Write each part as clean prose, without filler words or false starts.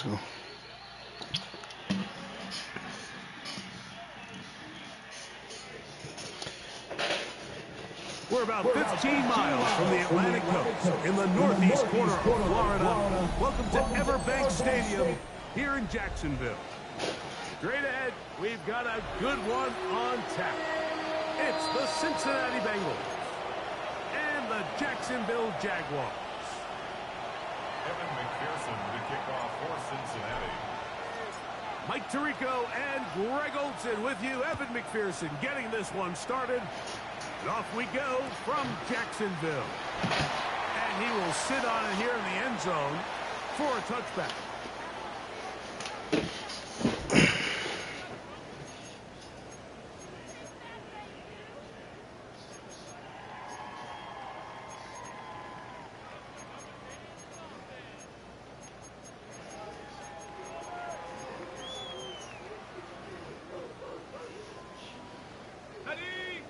Let's go. We're about 15 miles from the Atlantic coast in the northeast corner of Florida. Welcome to Everbank Stadium here in Jacksonville. Straight ahead, we've got a good one on tap. It's the Cincinnati Bengals and the Jacksonville Jaguars. Evan McPherson to kick off for Cincinnati. Mike Tirico and Greg Olsen with you. Evan McPherson getting this one started. And off we go from Jacksonville. And he will sit on it here in the end zone for a touchback.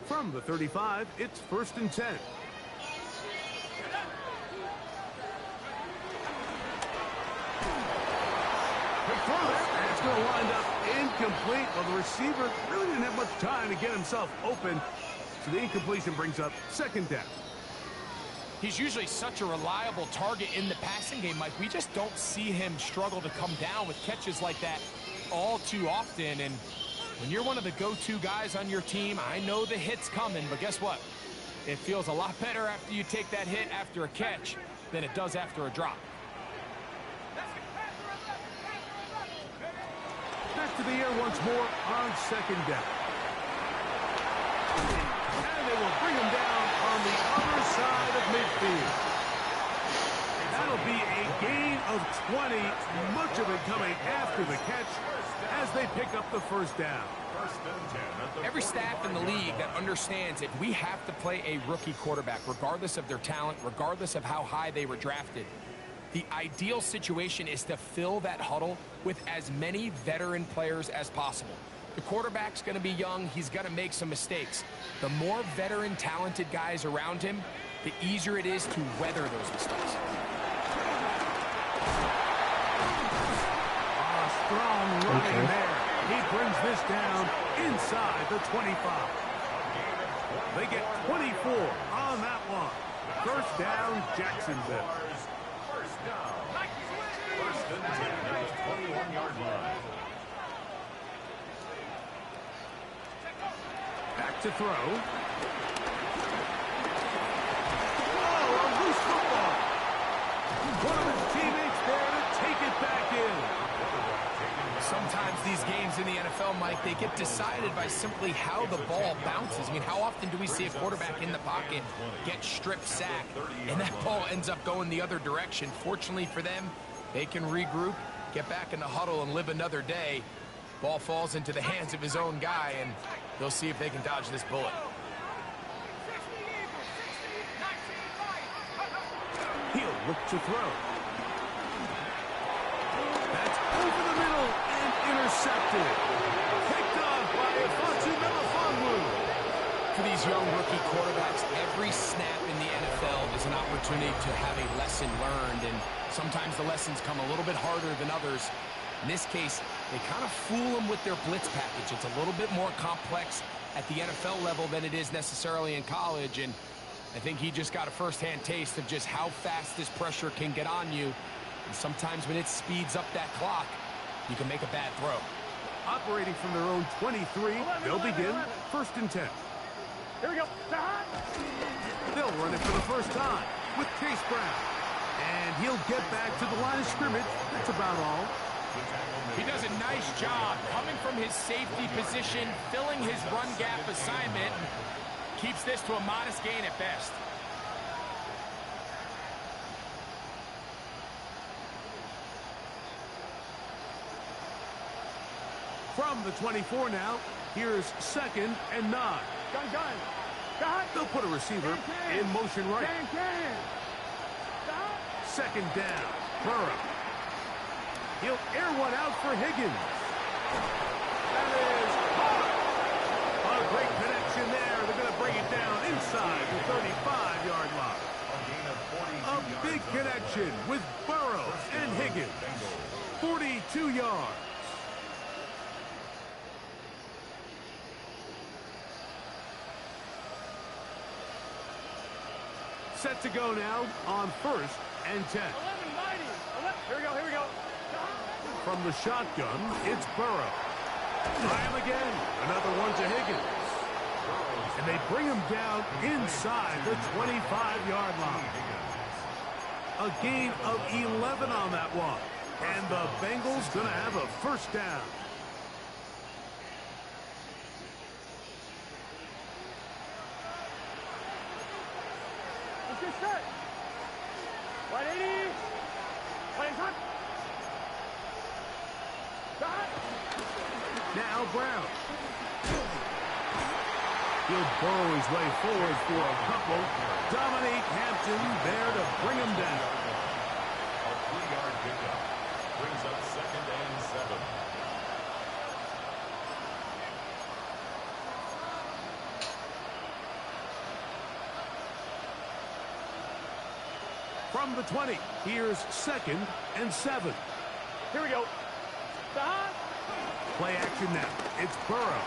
From the 35, it's 1st and 10. It's going to wind up incomplete. Well, the receiver really didn't have much time to get himself open. So the incompletion brings up 2nd down. He's usually such a reliable target in the passing game, Mike. We just don't see him struggle to come down with catches like that all too often. And when you're one of the go-to guys on your team, I know the hit's coming, but guess what? It feels a lot better after you take that hit after a catch than it does after a drop. Back to the air once more on 2nd down. And they will bring him down on the other side of midfield. That'll be a gain of 20, much of it coming after the catch as they pick up the 1st down. Every staff in the league that understands if we have to play a rookie quarterback, regardless of their talent, regardless of how high they were drafted, the ideal situation is to fill that huddle with as many veteran players as possible. The quarterback's going to be young. He's going to make some mistakes. The more veteran, talented guys around him, the easier it is to weather those mistakes. Strong running there. He brings this down inside the 25. They get 24 on that one. 1st down, Jacksonville. 1st down. 1st and 10 at the 21-yard line. Back to throw. Oh, a loose football. One of his teammates there to take it back in. Sometimes these games in the NFL, Mike, they get decided by simply how the ball bounces. I mean, how often do we see a quarterback in the pocket get strip sacked and that ball ends up going the other direction? Fortunately for them, they can regroup, get back in the huddle, and live another day. Ball falls into the hands of his own guy, and they'll see if they can dodge this bullet. He'll look to throw. That's over the middle and intercepted. Picked off by Afonso Melifonwu. For these young rookie quarterbacks, every snap in the NFL is an opportunity to have a lesson learned, and sometimes the lessons come a little bit harder than others. In this case, they kind of fool them with their blitz package. It's a little bit more complex at the NFL level than it is necessarily in college, and I think he just got a first-hand taste of just how fast this pressure can get on you. And sometimes when it speeds up that clock, you can make a bad throw. Operating from their own 23, they'll begin 1st and 10. Here we go. They'll run it for the 1st time with Chase Brown. And he'll get back to the line of scrimmage. That's about all. He does a nice job coming from his safety position, filling his run gap assignment, and keeps this to a modest gain at best. From the 24 now, here's 2nd and 9. Gun. They'll put a receiver in motion right. 2nd down, Burrow. He'll air one out for Higgins. That is hard. A great connection there. They're going to bring it down inside the 35-yard line. A big connection with Burrow and Higgins. 48 2 yards. Set to go now on 1st and 10. 11, 90. 11. Here we go, here we go. From the shotgun, it's Burrow. Try him again. Another one to Higgins. And they bring him down inside the 25-yard line. A gain of 11 on that one. And the Bengals going to have a first down. Let's get set. 180. Playing time. Now Brown. He'll burrow his way forward for a couple. Dominique Hampton there to bring him down. A 3-yard pickup brings up 2nd and 7. From the 20, here's 2nd and 7. Here we go. Play action now. It's Burrow.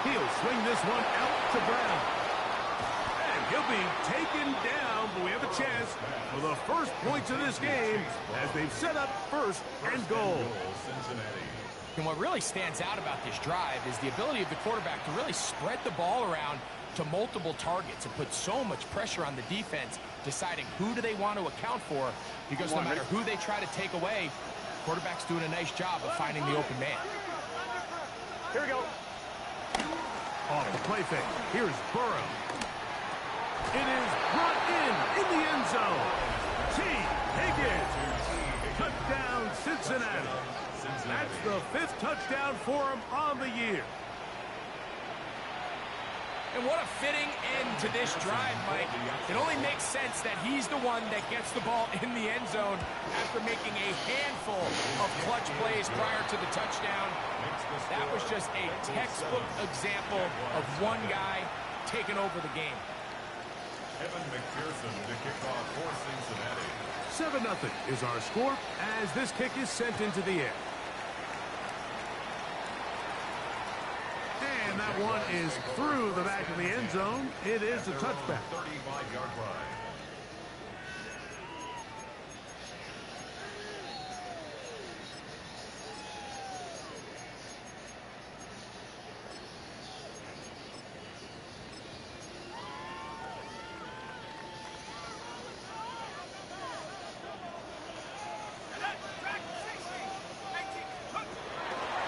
He'll swing this one out to Brown. And he'll be taken down, but we have a chance for the first points of this game as they've set up 1st and goal. Cincinnati. And what really stands out about this drive is the ability of the quarterback to really spread the ball around to multiple targets and put so much pressure on the defense, deciding who do they want to account for, because no matter who they try to take away, quarterback's doing a nice job of finding the open man. Here we go. Off the play fake. Here's Burrow. It is brought in the end zone. T. Higgins. Touchdown, Cincinnati. That's the 5th touchdown for him on the year. And what a fitting end to this drive, Mike. It only makes sense that he's the one that gets the ball in the end zone after making a handful of clutch plays prior to the touchdown. That was just a textbook example of one guy taking over the game. Evan McPherson to kick off for Cincinnati. 7-0 is our score as this kick is sent into the air. And that one is through the back of the end zone. It is a touchback. 35-yard line.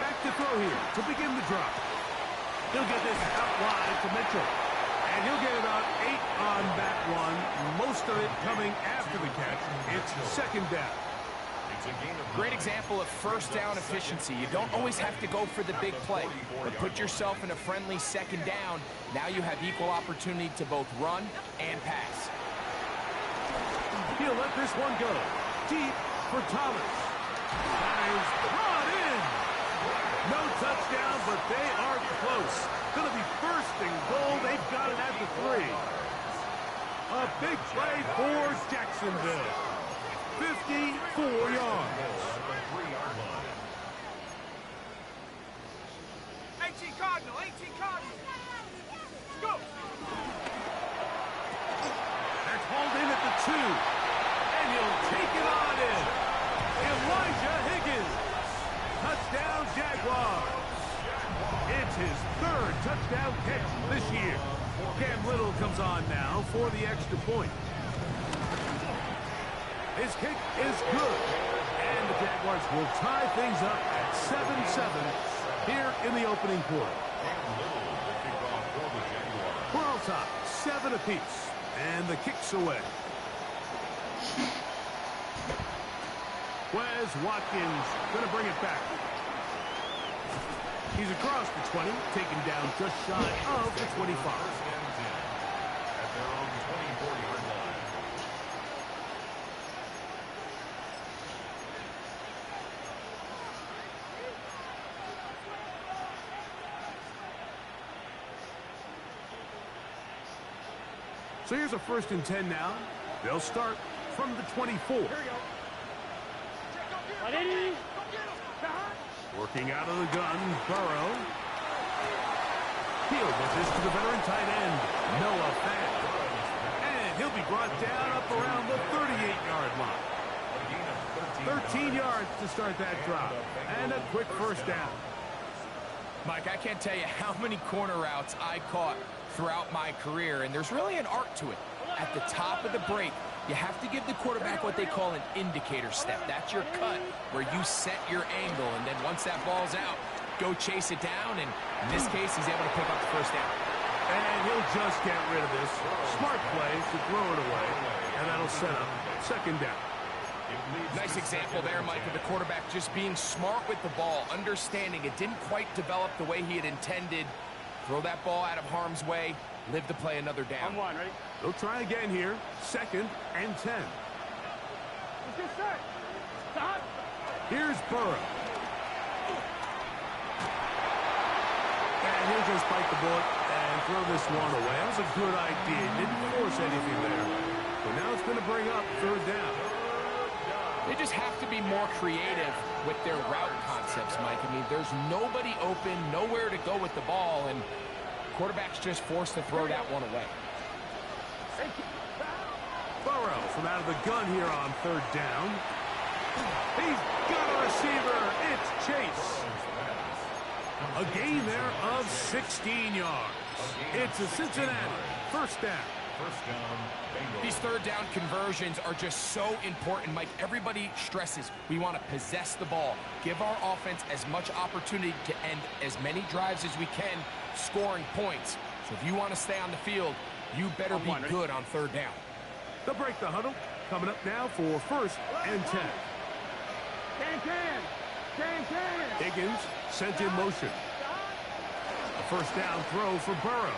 Back to throw here to begin the drive. He'll get this out wide to Mitchell. And he'll get about 8 on that one. Most of it coming after the catch. It's 2nd down. Great example of first down efficiency. You don't always have to go for the big play, but put yourself in a friendly 2nd down. Now you have equal opportunity to both run and pass. He'll let this one go. Deep for Thomas. That is brought in. No touchdown, but they are close. Going to be 1st and goal. They've got it at the 3. A big play for Jacksonville. 54 yards. 18 Cardinal, 18 Cardinal. Let's go. That's hauled in at the 2. And he'll take it on in. Elijah Higgins. Touchdown, Jaguars. It's his 3rd touchdown catch this year. Cam Little comes on now for the extra point. His kick is good. And the Jaguars will tie things up at 7-7 here in the opening quarter. We're all tied, 7 apiece. And the kick's away. Wes Watkins going to bring it back. He's across the 20, taken down just shy of the 25. At their own 24-yard line. So here's a 1st and 10 now. They'll start from the 24. Here we go. 180. Working out of the gun, Burrow. He'll get this to the veteran tight end, Noah Fant. And he'll be brought down up around the 38-yard line. 13 yards to start that drop. And a quick first down. Mike, I can't tell you how many corner routes I caught throughout my career, and there's really an art to it. At the top of the break, you have to give the quarterback what they call an indicator step. That's your cut, where you set your angle, and then once that ball's out, go chase it down, and in this case, he's able to pick up the first down. And he'll just get rid of this. Smart play to throw it away, and that'll set up second down. Nice example there, Mike, of the quarterback just being smart with the ball, understanding it didn't quite develop the way he had intended. Throw that ball out of harm's way, live to play another down. On one, ready? They'll try again here. 2nd and 10. Let's get set. Stop. Here's Burrow. And he'll just bite the bullet and throw this one away. That was a good idea. Didn't force anything there. But now it's going to bring up 3rd down. They just have to be more creative with their route concepts, Mike. I mean, there's nobody open, nowhere to go with the ball, and quarterback's just forced to throw that one away. Burrow from out of the gun here on 3rd down. He's got a receiver. It's Chase. A gain there of 16 yards. It's a Cincinnati 1st down. These 3rd down conversions are just so important, Mike. Everybody stresses we want to possess the ball, give our offense as much opportunity to end as many drives as we can, scoring points. So if you want to stay on the field, you better be good on 3rd down. They'll break the huddle. Coming up now for 1st and 10. Higgins sent in motion. A 1st down throw for Burrow.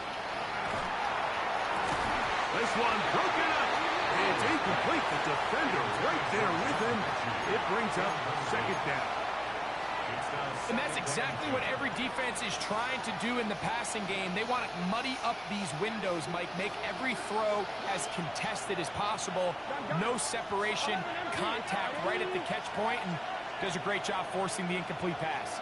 This one broken up. It's incomplete. The defender right there with him. It brings up 2nd down. And that's exactly what every defense is trying to do in the passing game. They want to muddy up these windows, Mike, make every throw as contested as possible. No separation, contact right at the catch point, and does a great job forcing the incomplete pass.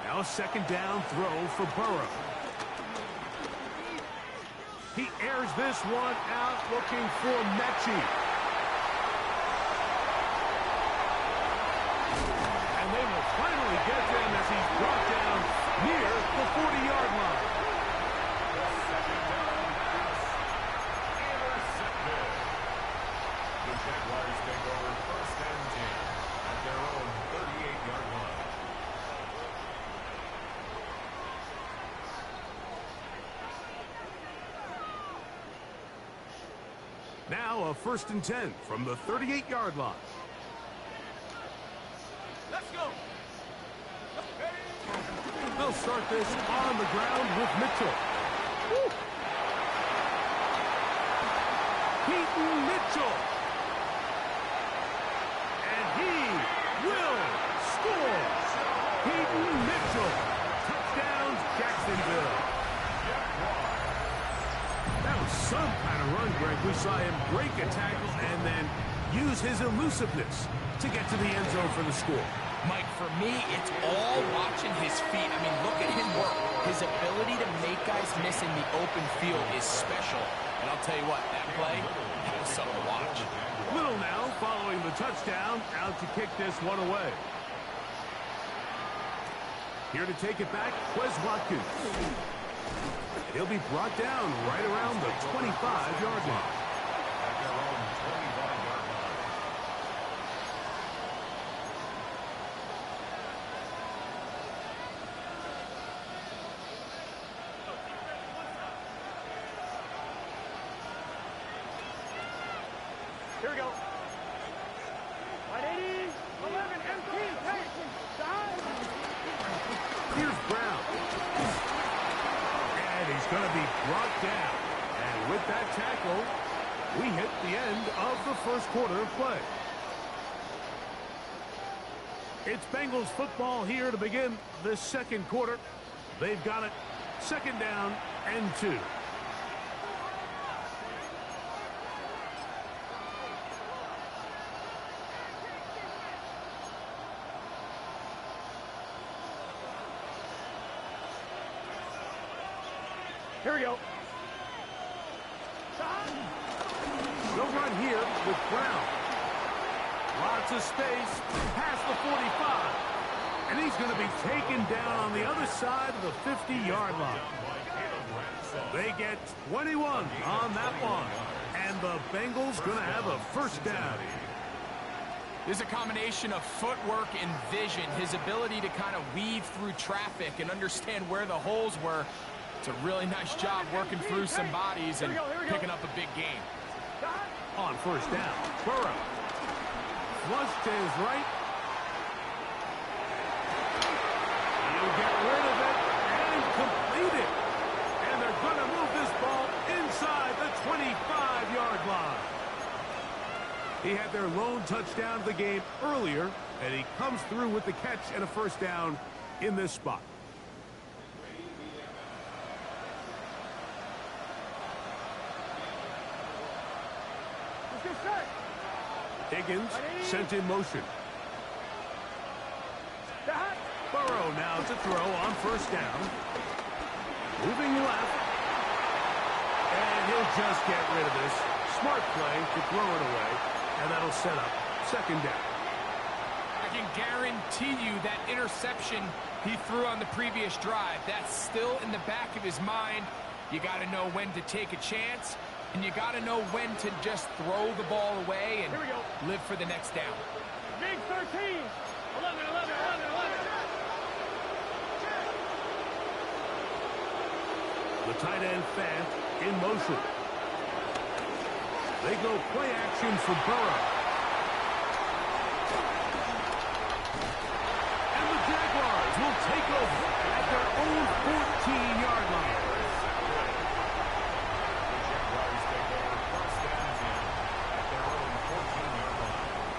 Now a 2nd down throw for Burrow. He airs this one out looking for Mechie. And they will finally get him as he's brought down near the 40-yard line. The Jaguars take over 1st and 10 at their own 38-yard line. Now a 1st and 10 from the 38-yard line. Let's go. They'll start this on the ground with Mitchell. Woo. Keaton Mitchell. And he will score. Keaton Mitchell. Touchdowns, Jacksonville. That was some kind of run, Greg. We saw him break a tackle and then use his elusiveness to get to the end zone for the score. Mike, for me, it's all watching his feet. I mean, look at him work. His ability to make guys miss in the open field is special. And I'll tell you what, that play, that was something to watch. Little now following the touchdown, out to kick this one away. Here to take it back, Quez Watkins. He'll be brought down right around the 25-yard line. At their own 25-yard line. Here we go. 180, 11, empty, hey, dive. Here's Brown. And he's going to be brought down. And with that tackle, we hit the end of the 1st quarter of play. It's Bengals football here to begin the 2nd quarter. They've got it 2nd down and 2. Here we go. They'll run here with Brown. Lots of space past the 45. And he's going to be taken down on the other side of the 50-yard line. They get 21 on that one. And the Bengals going to have a first down. There's a combination of footwork and vision, his ability to kind of weave through traffic and understand where the holes were. It's a really nice job working through some bodies and picking up a big gain. On first down, Burrow. Flush to his right. He'll get rid of it and complete it. And they're going to move this ball inside the 25-yard line. He had their lone touchdown of the game earlier, and he comes through with the catch and a first down in this spot. Higgins sent in motion. Burrow now to throw on first down. Moving left. And he'll just get rid of this. Smart play to throw it away. And that'll set up second down. I can guarantee you that interception he threw on the previous drive, that's still in the back of his mind. You got to know when to take a chance, and you got to know when to just throw the ball away and live for the next down. Big 13. 11. The tight end Fant in motion. They go play action for Burrow. And the Jaguars will take over at their own 14-yard line. The Jaguars take over first and 10 at their own 14-yard line.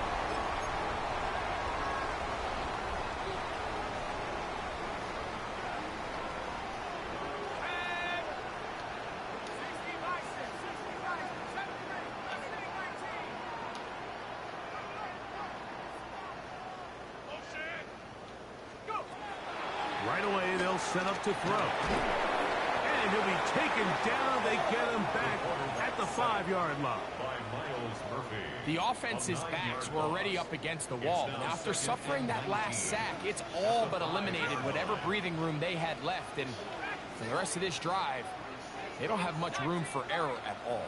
Right away, they'll set up to throw. And he'll be taken down. They get him back at the 5-yard line. By Miles Murphy. The offense's backs were already up against the wall. And after suffering that last sack, it's all but eliminated whatever breathing room they had left. And for the rest of this drive, they don't have much room for error at all.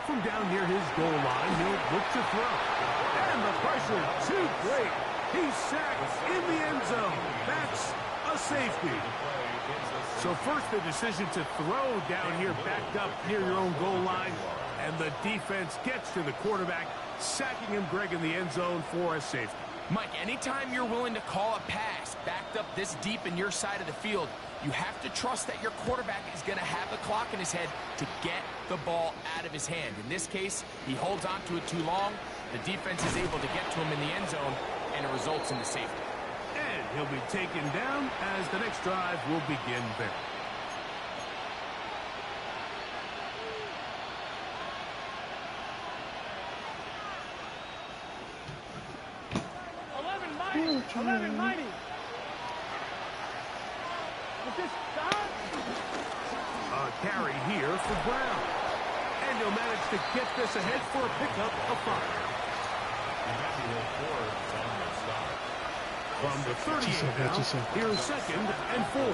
From down near his goal line, he'll look to throw. And the pressure too great. He's sacked in the end zone. That's a safety. So first the decision to throw down here backed up near your own goal line. And the defense gets to the quarterback, sacking him, Greg, in the end zone for a safety. Mike, anytime you're willing to call a pass backed up this deep in your side of the field, you have to trust that your quarterback is going to have the clock in his head to get the ball out of his hand. In this case, he holds on to it too long. The defense is able to get to him in the end zone, and it results in the safety. And he'll be taken down as the next drive will begin there. Mighty. A carry here for Brown. And he'll manage to get this ahead for a pickup of 5. Emmanuel Forbes on the stop. From the 38 now, here's second and 4. At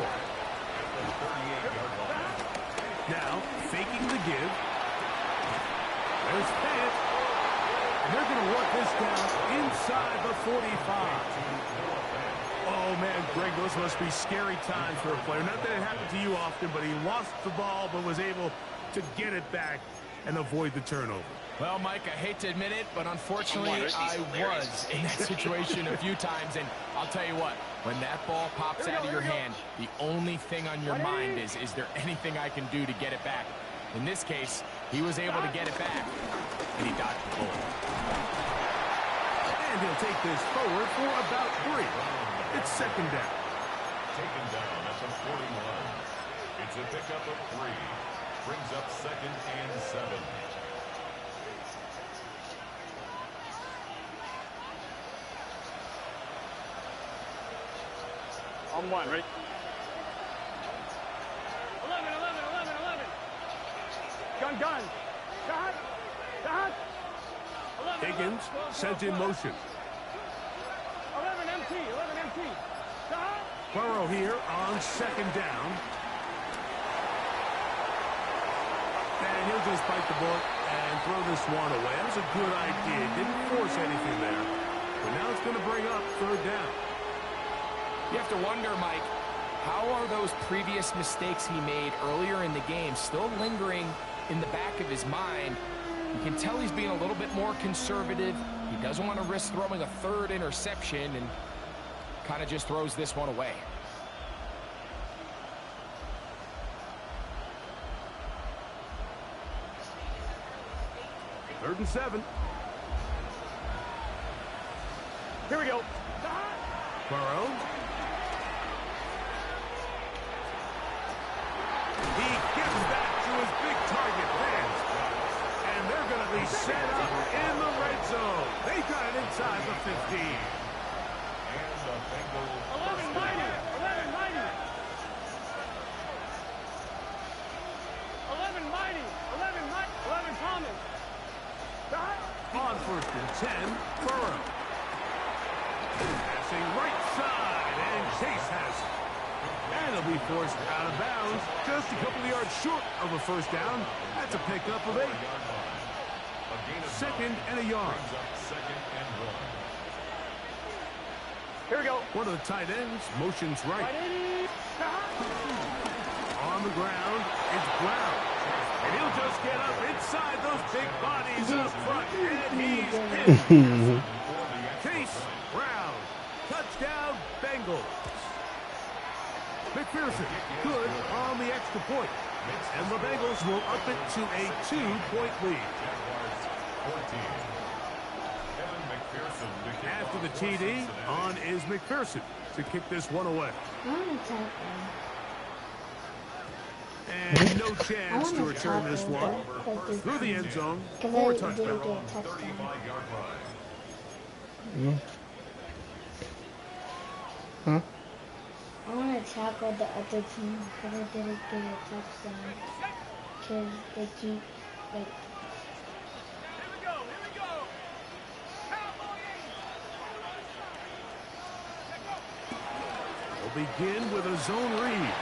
the 38-yard line. Now, faking the give. There's Fant. And they're going to work this down inside the 45. Oh, man, Greg, those must be scary times for a player. Not that it happened to you often, but he lost the ball but was able to get it back and avoid the turnover. Well, Mike, I hate to admit it, but unfortunately, I was in that situation a few times. And I'll tell you what, when that ball pops out of your hand, the only thing on your mind is there anything I can do to get it back? In this case, he was able to get it back, and he dodged the bullet. And he'll take this forward for about 3. It's second down. Taken down at the 41. It's a pickup of 3. Brings up second and 7. On 1, right? Gun. Shot. Shot. 11. Higgins sent in motion. 11 MT. 11 MT. Shot. Burrow here on second down. And he'll just bite the bullet and throw this one away. That was a good idea. Didn't force anything there. But now it's going to bring up third down. You have to wonder, Mike, how are those previous mistakes he made earlier in the game still lingering in the back of his mind? You can tell he's being a little bit more conservative. He doesn't want to risk throwing a third interception and kind of just throws this one away. Third and 7. Here we go. Burrow. He gets back to his big target, Vance. And they're going to be set up in the red zone. They got it inside the 15. And the Bengals 11 mighty. 11 mighty. 11 mighty. 11 mighty. 11 Thomas. Shot. On first and 10, Burrow. Passing right side, and Chase has it. And he'll be forced out of bounds, just a couple of yards short of a first down. That's a pickup of 8. Second and a yard. second and 1. Here we go. One of the tight ends motions right. Mighty. Shot. On the ground, it's Brown. And he'll just get up inside those big bodies up front, and he's in. Chase Brown. Touchdown, Bengals. McPherson, good on the extra point. And the Bengals will up it to a 2-point lead. Jaguars 14. Kevin McPherson to kick After off the for TD, Cincinnati. on is McPherson to kick this one away. I want to tackle. And no chance to return this one through the end zone for a Because I didn't touchdown. get a touchdown. 35-yard line. Huh? I want to tackle the other team because I didn't get a touchdown. Because they keep, like, Here we go. Here we go. Cowboys. We'll begin with a zone read.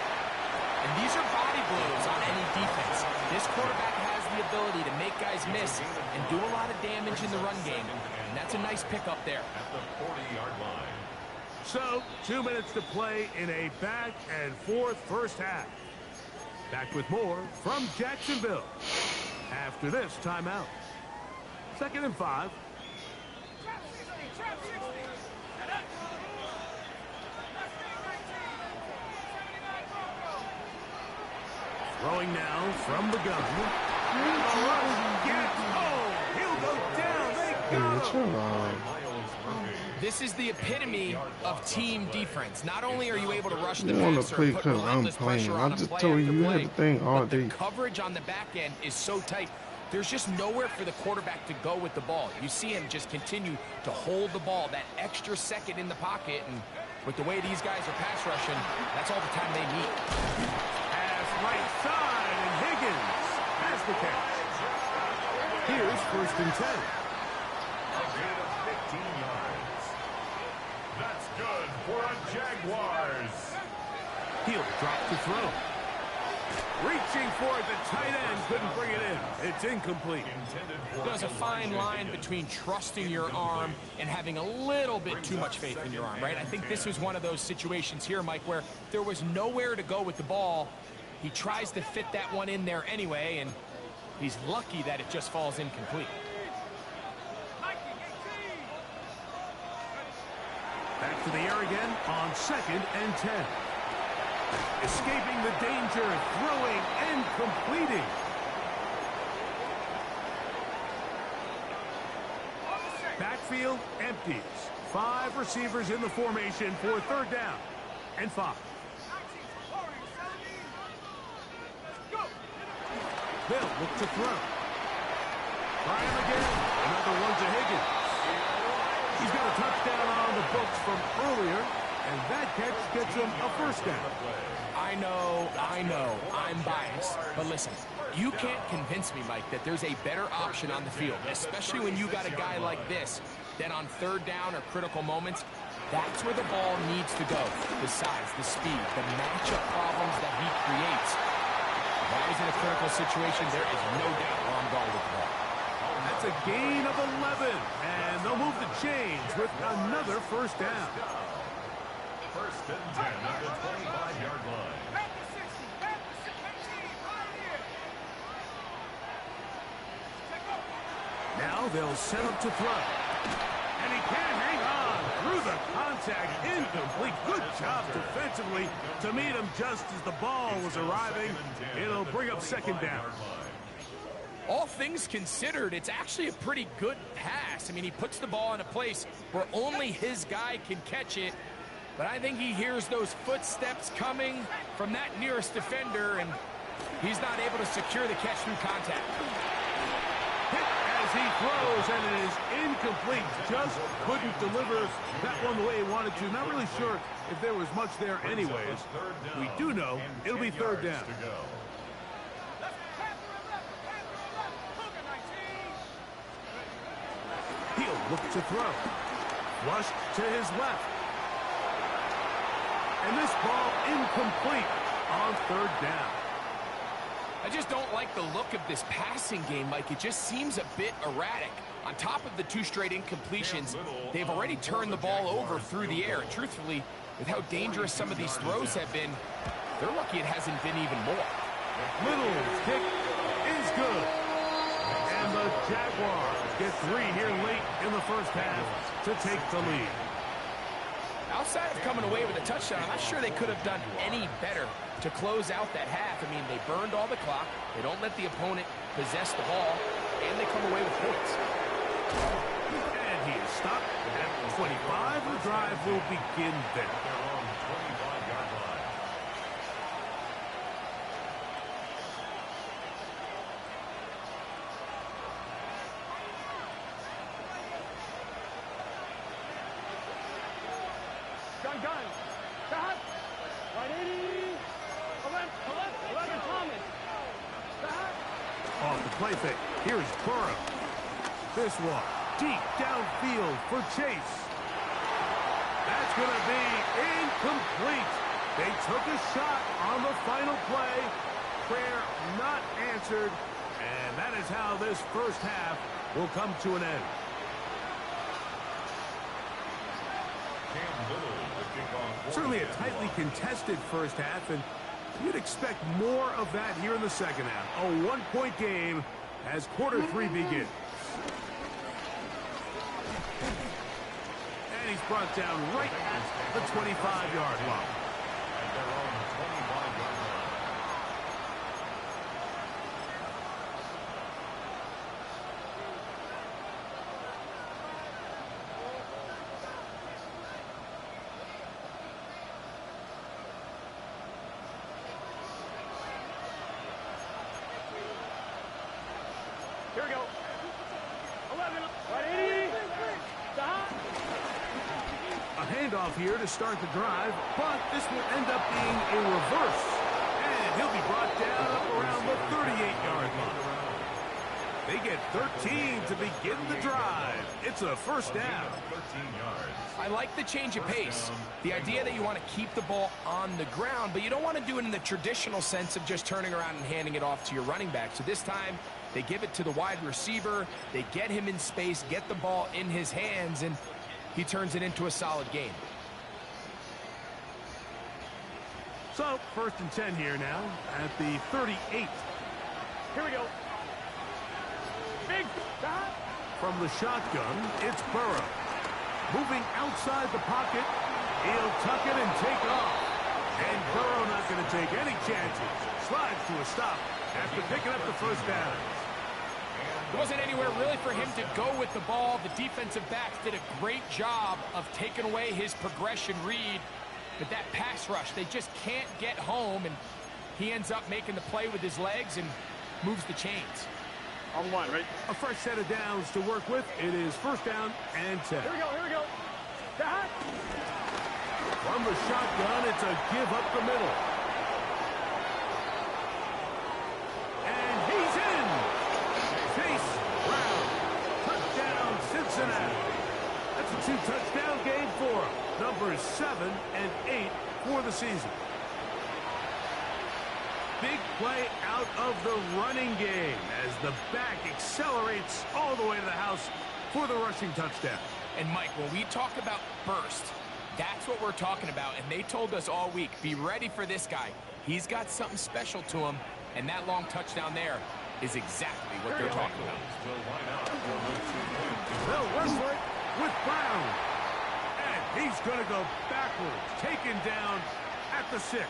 And these are body blows on any defense. This quarterback has the ability to make guys miss and do a lot of damage in the run game. And that's a nice pickup there. At the 40-yard line. So, 2 minutes to play in a back-and-forth first half. Back with more from Jacksonville after this timeout. Second and 5. Trap 60. Trap 60. Set up. Left wing 19. 79 Bronco. Throwing now from the gun. And the rush gets home. He'll go down. They got him. Miles Murphy. This is the epitome of team defense. Not only are you able to rush the You wanna passer play and put 'cause I'm relentless playing. pressure I on a just play told after you, you had play, the thing all but the day. coverage on the back end is so tight. There's just nowhere for the quarterback to go with the ball. You see him just continue to hold the ball that extra second in the pocket, and with the way these guys are pass rushing, that's all the time they need. Pass right side, and Higgins has the catch. Here's first and 10. A gain of 15 yards. That's good for a Jaguars. He'll drop to throw. Reaching for it, the tight end couldn't bring it in. It's incomplete. Intended for There's a fine line between trusting your arm and having a little bit too much faith in your arm, right? I think this was one of those situations here, Mike, where there was nowhere to go with the ball. He tries to fit that one in there anyway, and he's lucky that it just falls incomplete. Nike 18. Back to the air again on second and 10. Escaping the danger, throwing and completing. Backfield empties. 5 receivers in the formation for third down and 5. 19 forward. 70. Go. They'll look to throw. Try him again. Another one to Higgins. He's got a touchdown on the books from earlier, And that catch gets him a first down. I know, I'm biased. But listen, you can't convince me, Mike, that there's a better option on the field, especially when you got a guy like this, then on third down or critical moments, that's where the ball needs to go. The size, the speed, the matchup problems that he creates. If I was in a critical situation, there is no doubt where I'm going with the ball. That's a gain of 11, and they'll move the chains with another first down. First and 10 at the 25-yard line. Back to 60. Back to 16. Right here. Check up. Now they'll set up to throw. And he can't hang on through the contact. Incomplete. Good job defensively to meet him just as the ball was arriving. It'll bring up second down. All things considered, it's actually a pretty good pass. I mean, he puts the ball in a place where only his guy can catch it. But I think he hears those footsteps coming from that nearest defender, and he's not able to secure the catch through contact. Hit as he throws, and it is incomplete. Just couldn't deliver that one the way he wanted to. Not really sure if there was much there anyways. We do know it'll be third down. He'll look to throw. Flushed to his left. And this ball incomplete on third down. I just don't like the look of this passing game, Mike. It just seems a bit erratic. On top of the 2 straight incompletions, they've already turned the ball over through the air. And truthfully, with how dangerous some of these throws have been, they're lucky it hasn't been even more. Little's kick is good. And the Jaguars get 3 here late in the first half to take the lead. Outside of coming away with a touchdown, I'm not sure they could have done any better to close out that half. I mean, they burned all the clock. They don't let the opponent possess the ball, and they come away with points. And he is stopped at 25. The drive will begin there. They're on the 25-yard line. Gun. Stop. Right 80. 11 Thomas. Stop. Off the play fake. Here's Burrow. This one deep downfield for Chase. That's going to be incomplete. They took a shot on the final play. Prayer not answered. And that is how this first half will come to an end. Certainly a tightly contested first half, and you'd expect more of that here in the second half. A 1-point game as quarter 3 begins. And he's brought down right at the 25-yard line. And they're on the 25-yard line. Here we go. 11. Right 80. Stop. A handoff here to start the drive, but this will end up being a reverse. And he'll be brought down up around the 38-yard line. They get 13 to begin the drive. It's a first down. 13 yards. I like the change of pace. The idea that you want to keep the ball on the ground, but you don't want to do it in the traditional sense of just turning around and handing it off to your running back. So this time, they give it to the wide receiver. They get him in space, get the ball in his hands, and he turns it into a solid game. So, first and 10 here now at the 38. Here we go. Big. Stop. From the shotgun, it's Burrow. Moving outside the pocket, he'll tuck it and take off. And Burrow not going to take any chances. Slides to a stop after picking up the first down. There wasn't anywhere really for him to go with the ball. The defensive backs did a great job of taking away his progression read. But that pass rush, they just can't get home, and he ends up making the play with his legs and moves the chains. On one, right? A fresh set of downs to work with. It is first down and 10. Here we go. Stop. From the shotgun, it's a give up the middle. And he's in. Chase Brown. Touchdown, Cincinnati. That's a 2-touchdown game for him. Numbers 7 and 8 for the season. Big play out of the running game as the back accelerates all the way to the house for the rushing touchdown. And Mike, when we talk about burst, that's what we're talking about. And they told us all week, be ready for this guy. He's got something special to him. And that long touchdown there is exactly what they're talking about. They'll run for it with Brown. And he's going to go backwards, taken down at the 6.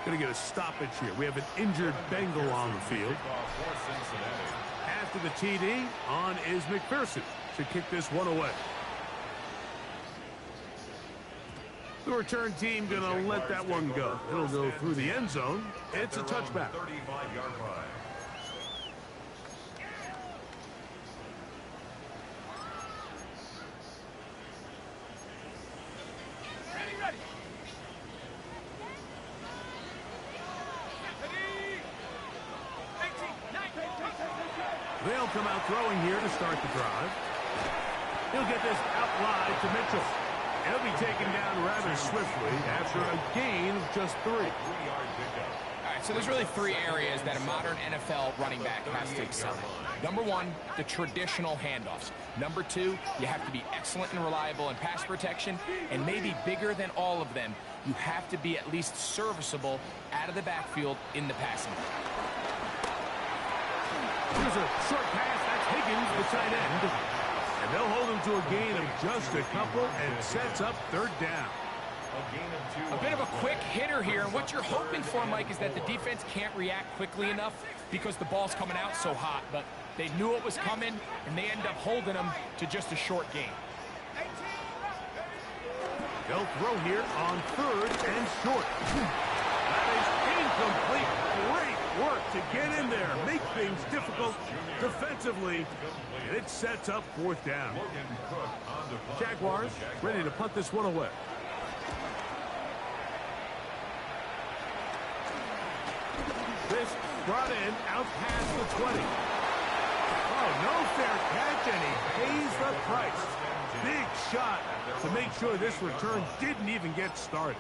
Going to get a stoppage here. We have an injured Bengal on the field. After the TD, on is McPherson to kick this one away. The return team going to let that one go. It'll go through the end zone. It's a touchback. 35-yard line. They'll come out throwing here to start the drive. He'll get this out wide to Mitchell. He'll be taken down rather swiftly after a gain of just 3. All right, so there's really 3 areas that a modern NFL running back has to excel in. Number 1, the traditional handoffs. Number 2, you have to be excellent and reliable in pass protection. And maybe bigger than all of them, you have to be at least serviceable out of the backfield in the passing game. Here's a short pass. That's Higgins, the tight end. And they'll hold him to a gain of just a couple and sets up 3rd down. A bit of a quick hitter here, and what you're hoping for, Mike, is that the defense can't react quickly enough because the ball's coming out so hot. But they knew it was coming, and they end up holding them to just a short gain. They'll throw here on 3rd and short. That is incomplete. Great work to get in there, make things difficult defensively, and it sets up 4th down. Jaguars ready to punt this one away. This brought in out past the 20. Oh, no fair catch, and he pays the price. Big shot to make sure this return didn't even get started.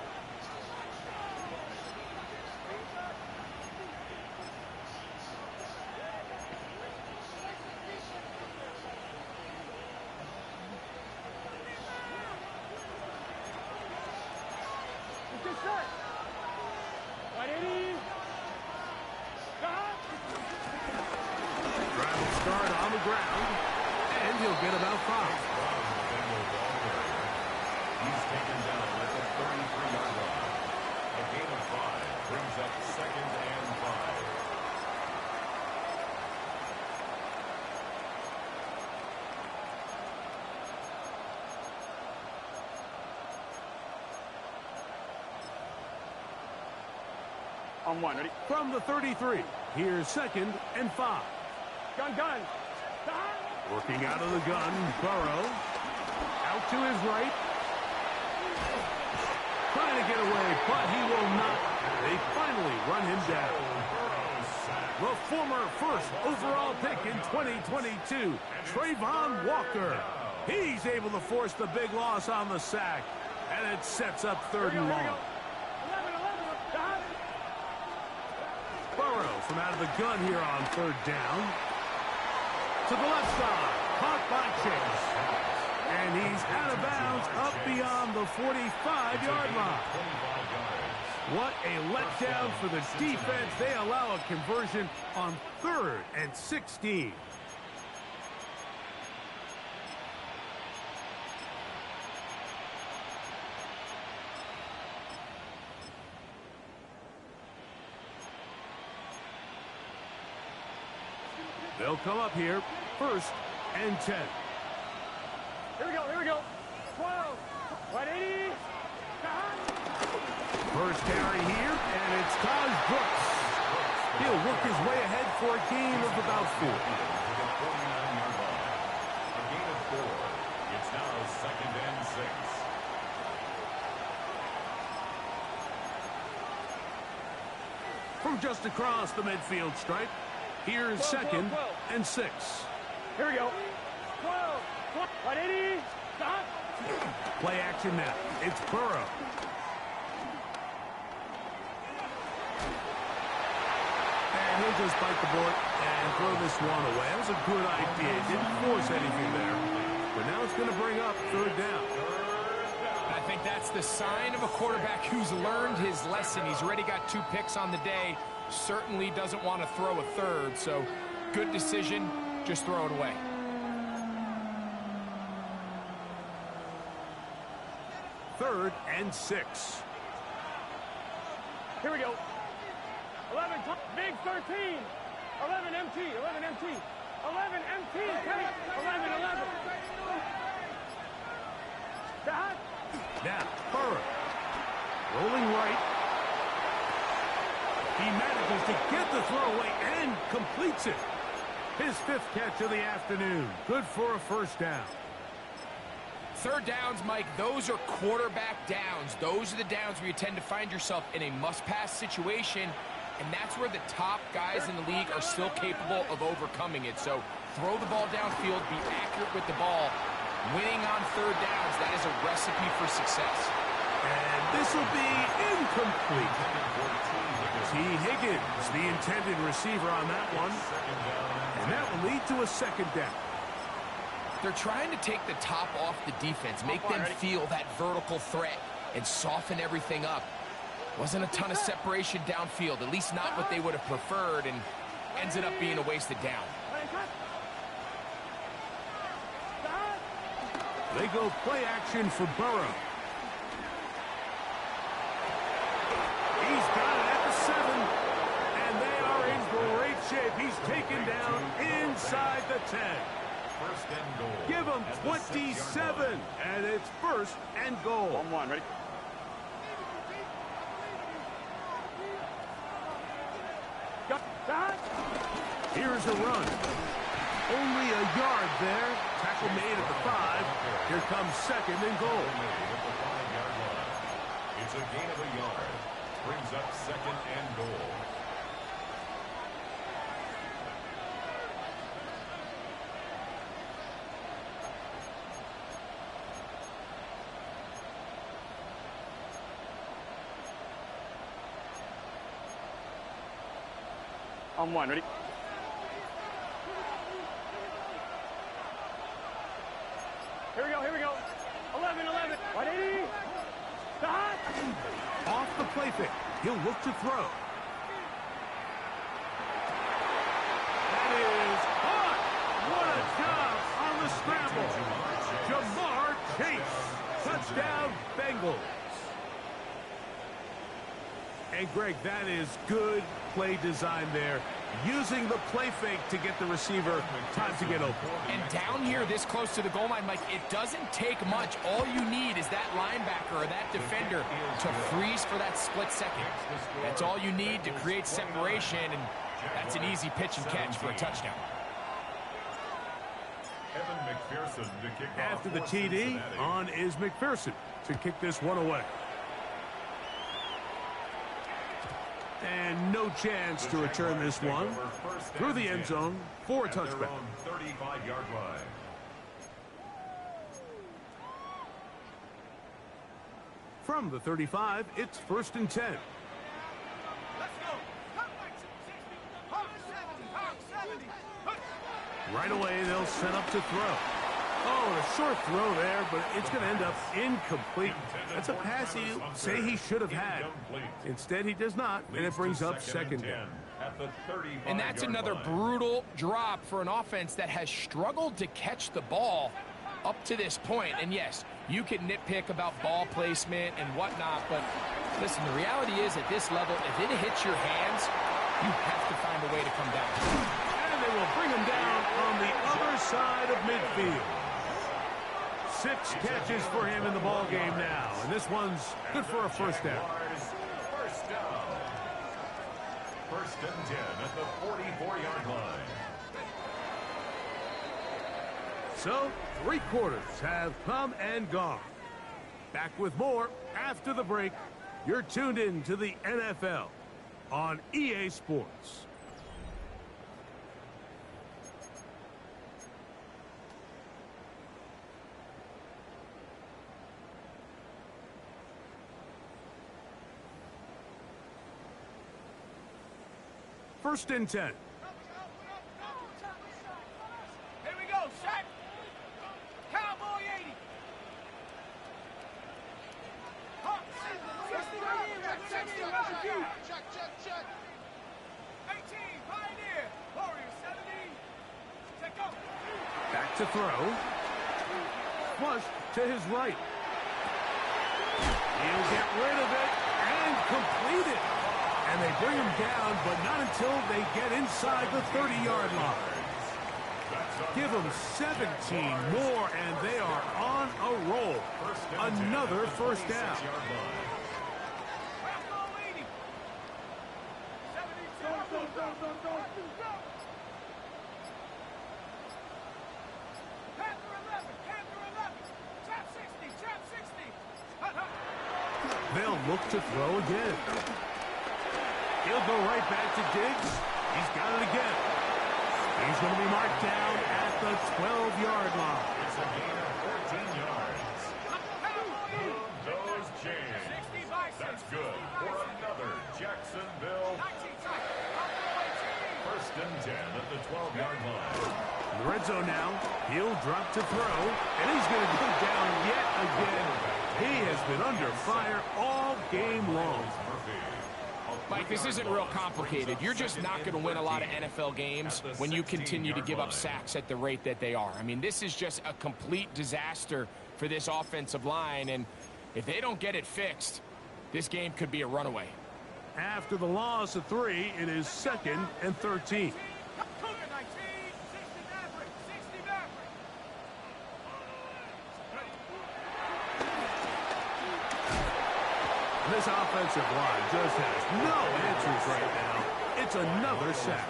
On 1, ready? From the 33, here's 2nd and 5. Gun. Working out of the gun, Burrow. Out to his right. Trying to get away, but he will not. They finally run him down. The former 1st overall pick in 2022, Trayvon Walker. He's able to force the big loss on the sack, and it sets up 3rd and long. Burrow from out of the gun here on 3rd down. To the left side, caught by Chase. And he's out of bounds up beyond the 45-yard line. What a letdown for the defense. They allow a conversion on 3rd and 16. They'll come up here, 1st and 10. Here we go. 12, 180. First carry here, and it's Taj Brooks. He'll work his way ahead for a gain of about 4. A gain of 4. It's now 2nd and 6. from just across the midfield stripe. Here's 2nd and 6. Here we go. 12. 180. Stop. Play action now. It's Burrow. And he'll just bite the bullet and throw this one away. That was a good idea. Didn't force anything there. But now it's going to bring up 3rd down. I think that's the sign of a quarterback who's learned his lesson. He's already got 2 picks on the day. Certainly doesn't want to throw a 3rd. So good decision. Just throw it away. Third and 6. Here we go. 11. Big 13. 11 MT. 11 MT. 11 MT. 11. 11. Stop. Now, Burrow. Rolling right. He manages to get the throw away and completes it. His 5th catch of the afternoon. Good for a 1st down. 3rd downs, Mike, those are quarterback downs. Those are the downs where you tend to find yourself in a must-pass situation, and that's where the top guys in the league are still capable of overcoming it. So throw the ball downfield, be accurate with the ball. Winning on 3rd downs, that is a recipe for success. And this will be incomplete. T. Higgins, the intended receiver on that one. And that will lead to a 2nd down. They're trying to take the top off the defense, make them feel that vertical threat, and soften everything up. Wasn't a ton of separation downfield, at least not what they would have preferred, and ends up being a wasted down. They go play action for Burrow. He's got it at the 7, and they are in great shape. He's taken down inside the 10. First and goal. Give him 27, and it's 1st and goal. 1-1, ready? Go. Stop. Here's a run. Only a yard there. Tackle made at the 5. Here comes 2nd and goal. At the 5-yard line. It's a gain of a yard. Brings up 2nd and goal. On 1, ready? Here we go, here we go. 11, 11. 180. Stop. Off the play fake. He'll look to throw. That is hot. What a job on the scramble. Jamar Chase. Touchdown, Bengals. And, Greg, that is good play design there. Using the play fake to get the receiver time to get open. And down here this close to the goal line, Mike, it doesn't take much. All you need is that linebacker or that defender to freeze for that split second. That's all you need to create separation, and that's an easy pitch and catch for a touchdown. After the TD, on is McPherson to kick this one away. And no chance to return this one through the end zone for a touchback. 35-yard line. From the 35, it's 1st and 10. Let's go. Right away, they'll set up to throw. Oh, a short throw there, but it's going to end up incomplete. That's a pass you say he should have had. Instead, he does not, and it brings up 2nd down. And that's another brutal drop for an offense that has struggled to catch the ball up to this point. And yes, you can nitpick about ball placement and whatnot, but listen, the reality is at this level, if it hits your hands, you have to find a way to come down. And they will bring him down on the other side of midfield. 6 catches for him in the ball game now, and this one's good for a 1st down. First down. 1st and 10 at the 44-yard line. So, 3 quarters have come and gone. Back with more after the break. You're tuned in to the NFL. on EA Sports. First and 10. Here we go, Shaq. Cowboy 80. Check. 18, Pioneer. Warrior 70. Check out. Back to throw. Flush to his right. He'll get rid of it and complete it. And they bring him down, but not until they get inside the 30-yard line. Give them 17 more, and they are on a roll. Another first down. They'll look to throw again. He'll go right back to Diggs. He's got it again. He's going to be marked down at the 12-yard line. It's a gain of 14 yards. Those chains. That's good for another Jacksonville. First and 10 at the 12-yard line. In the red zone now. He'll drop to throw, and he's going to go down yet again. He has been under fire all game long. Mike, this isn't real complicated. You're just not going to win a lot of NFL games when you continue to give up sacks at the rate that they are. I mean, this is just a complete disaster for this offensive line, and if they don't get it fixed, this game could be a runaway. After the loss of 3, it is 2nd and 13. This offensive line just has no answers right now. It's another sack.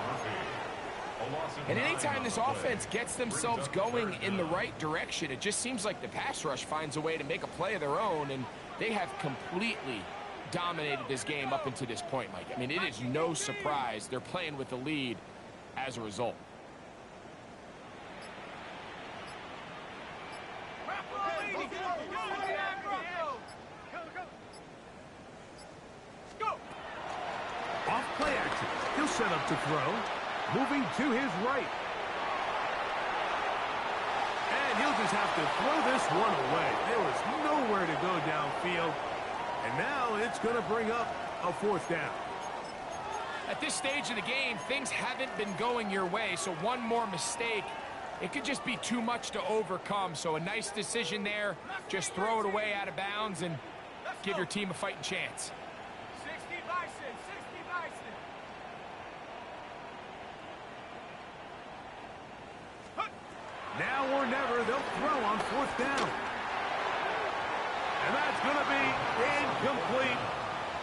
And anytime this offense gets themselves going in the right direction, it just seems like the pass rush finds a way to make a play of their own, and they have completely dominated this game up until this point, Mike. I mean, it is no surprise they're playing with the lead as a result. Off play action. He'll set up to throw. Moving to his right. And he'll just have to throw this one away. There was nowhere to go downfield. And now it's going to bring up a 4th down. At this stage of the game, things haven't been going your way, so one more mistake, it could just be too much to overcome. So a nice decision there. Just throw it away out of bounds and give your team a fighting chance. 60 Bison, 60 Bison. Now or never, they'll throw on 4th down. And that's going to be incomplete.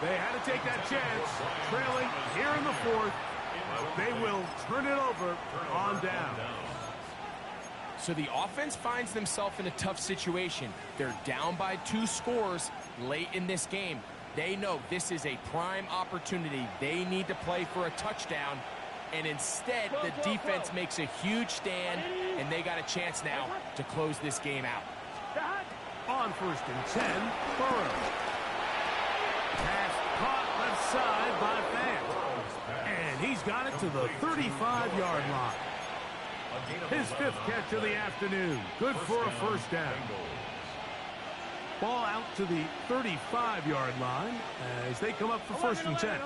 They had to take that chance, trailing here in the 4th. But they will turn it over on down. So the offense finds themselves in a tough situation. They're down by 2 scores late in this game. They know this is a prime opportunity. They need to play for a touchdown. And instead, the defense makes a huge stand, and they got a chance now to close this game out. On 1st and 10, Burrow. Pass caught left side by Fant. And he's got it to the 35-yard line. His 5th catch of the afternoon. Good for a 1st down. Ball out to the 35-yard line as they come up for 1st and 10.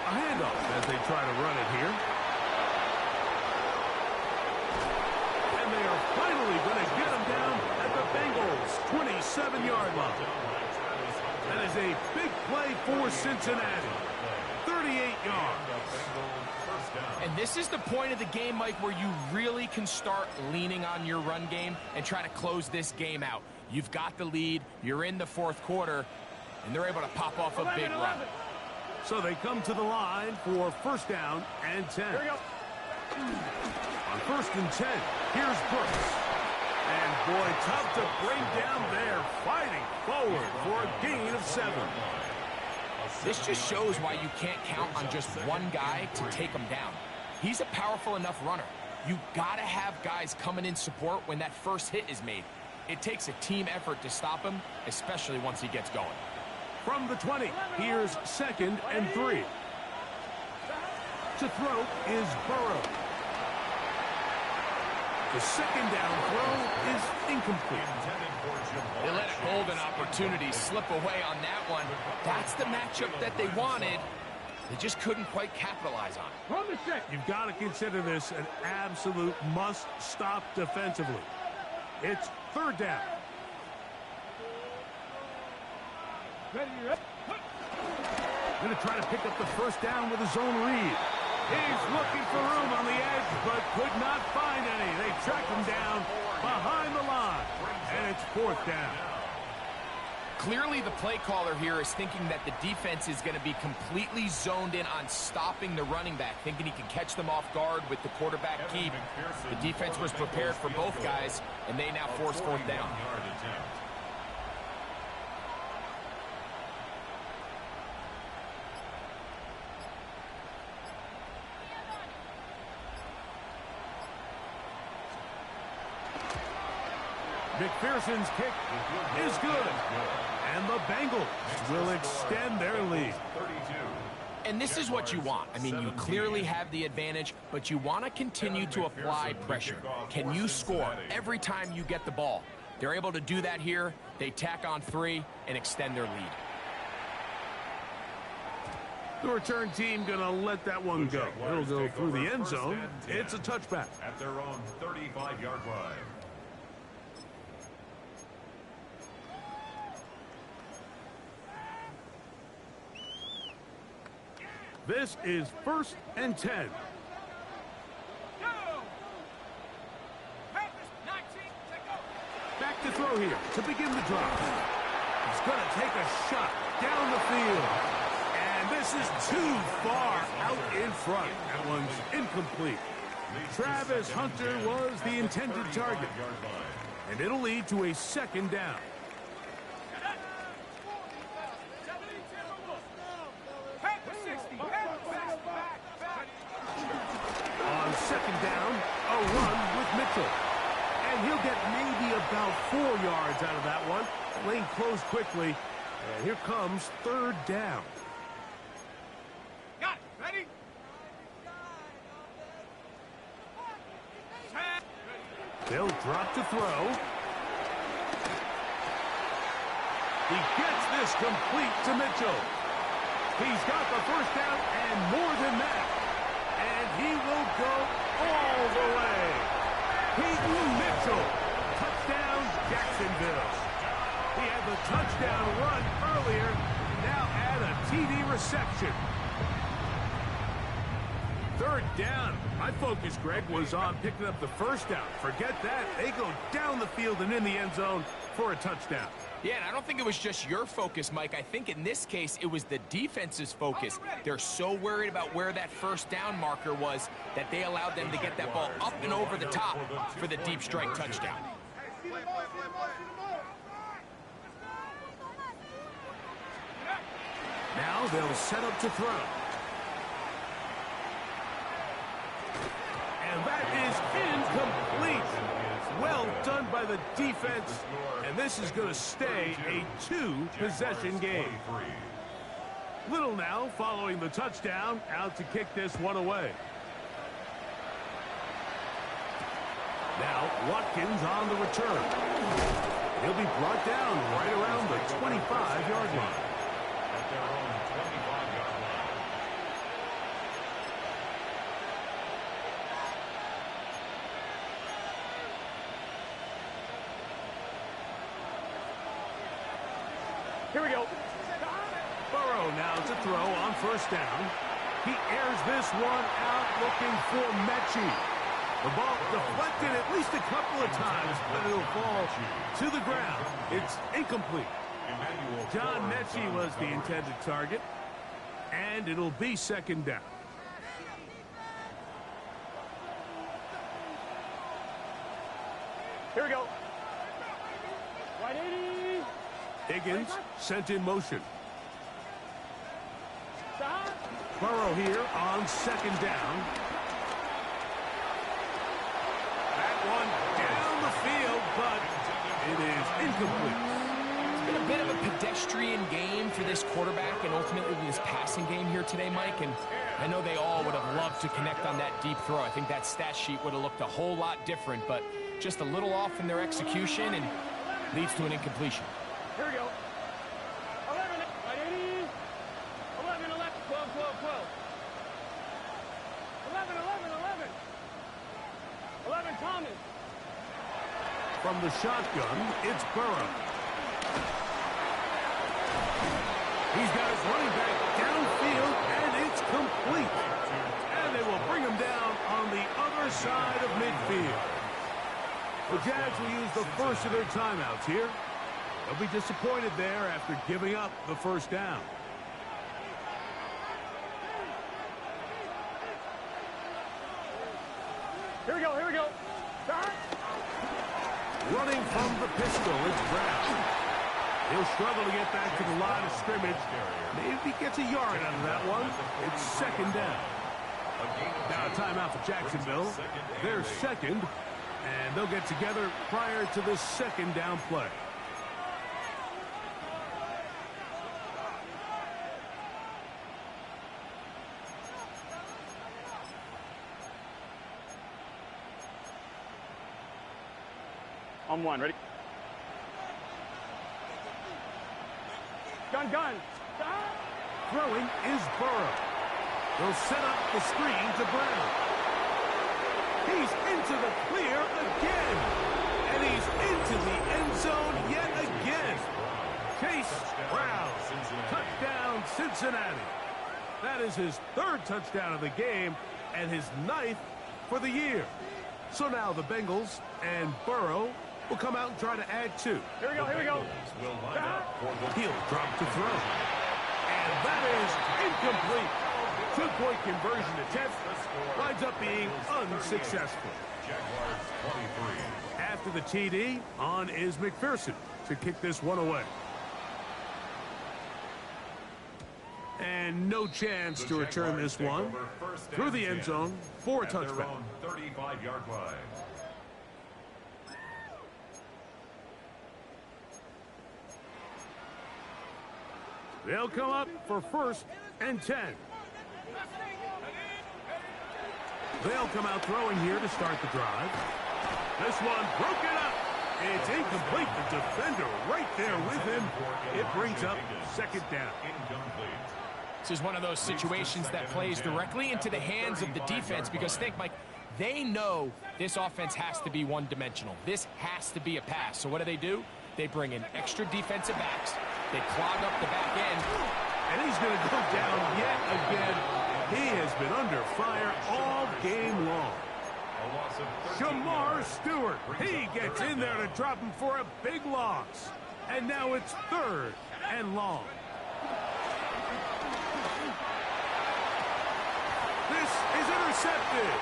A handoff as they try to run it here. And they are finally going to get him down at the Bengals' 27-yard line. That is a big play for Cincinnati. 38 yards. And this is the point of the game, Mike, where you really can start leaning on your run game and try to close this game out. You've got the lead, you're in the 4th quarter, and they're able to pop off a big run. So they come to the line for 1st down and 10. On 1st and 10, here's Brooks. And boy, tough to bring down there, fighting forward for a gain of 7. This just shows why you can't count on just one guy to take him down. He's a powerful enough runner. You gotta have guys coming in support when that first hit is made. It takes a team effort to stop him, especially once he gets going. From the 20, here's 2nd and 3. To throw is Burrow. The second down throw is incomplete. They let a golden opportunity slip away on that one. That's the matchup that they wanted. They just couldn't quite capitalize on it. Run the set. You've got to consider this an absolute must-stop defensively. It's 3rd down. Ready, ready. Going to try to pick up the first down with his own read. He's looking for room on the edge, but could not find any. They track him down behind the line, and it's 4th down. Clearly, the play caller here is thinking that the defense is going to be completely zoned in on stopping the running back, thinking he can catch them off guard with the quarterback keep. The defense was prepared for both guys, and they now force 4th down. McPherson's kick is good. And the Bengals will extend their lead. And this is what you want. I mean, you clearly have the advantage, but you want to continue to apply pressure. Can you score every time you get the ball? They're able to do that here. They tack on 3 and extend their lead. The return team going to let that one go. It'll go through the end zone. It's a touchback. At their own 35-yard line. This is 1st and 10. Back to throw here to begin the drive. He's going to take a shot down the field. And this is too far out in front. That one's incomplete. Travis Hunter was the intended target. And it'll lead to a 2nd down. On 2nd down, a run with Mitchell. And he'll get maybe about 4 yards out of that one. Lane closed quickly. And here comes 3rd down. Got it. Ready? They'll drop to throw. He gets this complete to Mitchell. He's got the first down and more than that. And he will go all the way. Peyton Mitchell. Touchdown, Jacksonville. He had the touchdown run earlier. Now add a TD reception. 3rd down. My focus, Greg, was on picking up the first down. Forget that. They go down the field and in the end zone for a touchdown. Yeah, and I don't think it was just your focus, Mike. I think in this case, it was the defense's focus. They're so worried about where that first down marker was that they allowed them to get that ball up and over the top for the deep strike touchdown. Now they'll set up to throw. And that is incomplete. Well done by the defense. And this is going to stay a 2-possession game. Little now following the touchdown, out to kick this one away. Now Watkins on the return. He'll be brought down right around the 25-yard line. At their own 25-yard line. Here we go. Burrow now to throw on first down. He airs this one out looking for Mechie. The ball deflected at least a couple of times, but it'll fall to the ground. It's incomplete. John Mechie was the intended target, and it'll be 2nd down. Here we go. Right 80. Higgins sent in motion. Burrow here on second down. That one down the field, but it is incomplete. It's been a bit of a pedestrian game for this quarterback and ultimately this passing game here today, Mike. And I know they all would have loved to connect on that deep throw. I think that stat sheet would have looked a whole lot different, but just a little off in their execution and leads to an incompletion. Here we go. 11, 11, 11, 12, 12, 12. 11, 11, 11. 11, Thomas. From the shotgun, it's Burrow. He's got his running back downfield, and it's complete. And they will bring him down on the other side of midfield. The Jags will use the first of their timeouts here. They'll be disappointed there after giving up the first down. Here we go, here we go. Start. Running from the pistol, it's Brown. He'll struggle to get back to the line of scrimmage. Maybe he gets a yard out of that one. It's second down. Now a timeout for Jacksonville. They're second, and they'll get together prior to the second down play. On one, ready? Gun. Stop. Throwing is Burrow. They'll set up the screen to Brown. He's into the clear again. And he's into the end zone yet again. Chase Brown. Touchdown, Cincinnati. That is his third touchdown of the game and his 9th for the year. So now the Bengals and Burrow will come out and try to add 2. Here we go, here we go. He'll drop to throw. And that is incomplete. 2-point conversion attempt winds up being unsuccessful. Jaguars 23. After the TD, on is McPherson to kick this one away. And no chance to return this one. Through the end zone for a touchback. 35-yard line. They'll come up for 1st and 10. They'll come out throwing here to start the drive. This one broken up. It's incomplete. The defender right there with him. It brings up second down. This is one of those situations that plays directly into the hands of the defense because think, Mike, they know this offense has to be one-dimensional. This has to be a pass. So what do? They bring in extra defensive backs. They clog up the back end. And he's going to go down yet again. He has been under fire all game long. Shamar Stewart. He gets in there to drop him for a big loss. And now it's 3rd and long. This is intercepted.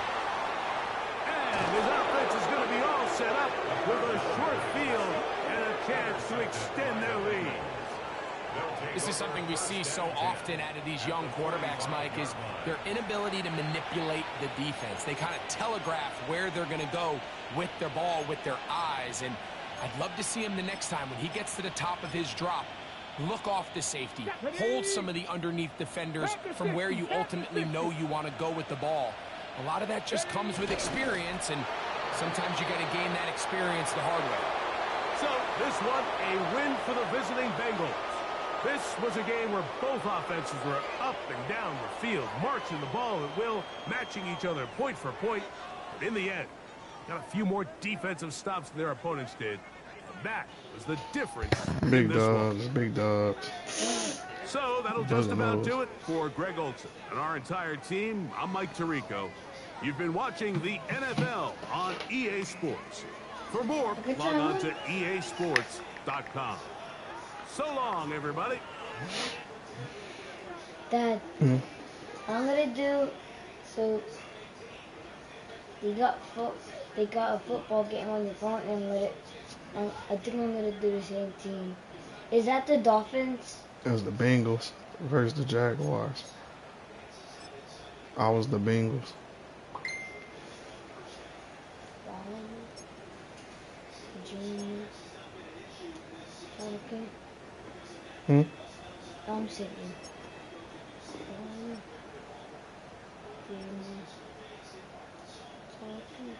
And his offense is going to be all set up with a short field and a chance to extend their lead. This is something we see so often out of these young quarterbacks, Mike, is their inability to manipulate the defense. They kind of telegraph where they're going to go with their ball, with their eyes. And I'd love to see him the next time when he gets to the top of his drop. Look off the safety. Hold some of the underneath defenders from where you ultimately know you want to go with the ball. A lot of that just comes with experience, and sometimes you got to gain that experience the hard way. So this one, a win for the visiting Bengals. This was a game where both offenses were up and down the field, marching the ball at will, matching each other point for point. But in the end, got a few more defensive stops than their opponents did. And that was the difference. Big dogs, big dogs. So that'll just about do it for Greg Olson and our entire team. I'm Mike Tirico. You've been watching the NFL on EA Sports. For more, log on to easports.com. So long, everybody. Dad, I'm gonna do so. They got a football game on the front end with it. I think I'm gonna do the same team. Is that the Dolphins? It was the Bengals versus the Jaguars. I was the Bengals. Wallace, Junior, okay. Hmm? I'm sitting. Wallace, Junior, talking.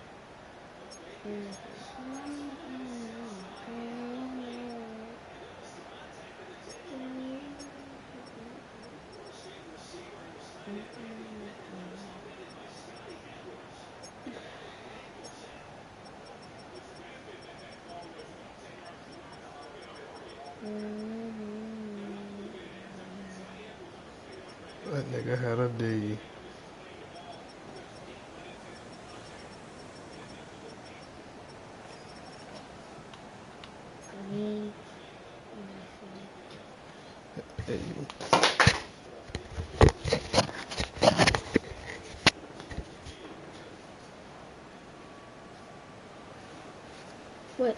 That nigga had a D. Hey, What?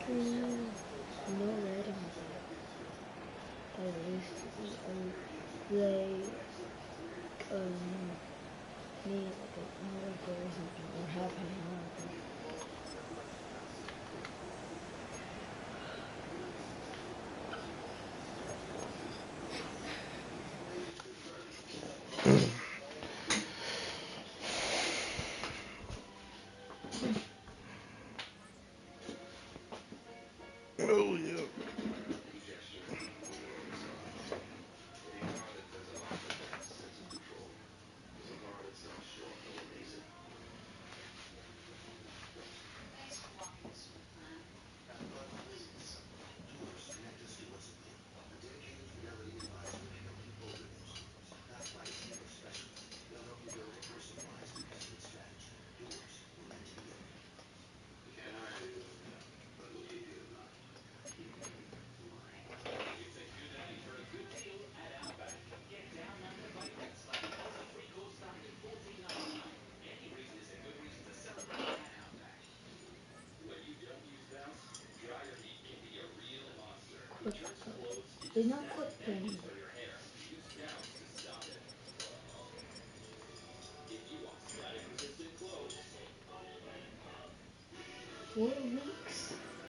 Green. No red in my bag. I used to be like me like an hour ago or something, or half an hour ago. oh yeah. Quick, there's no quick thing. Four weeks.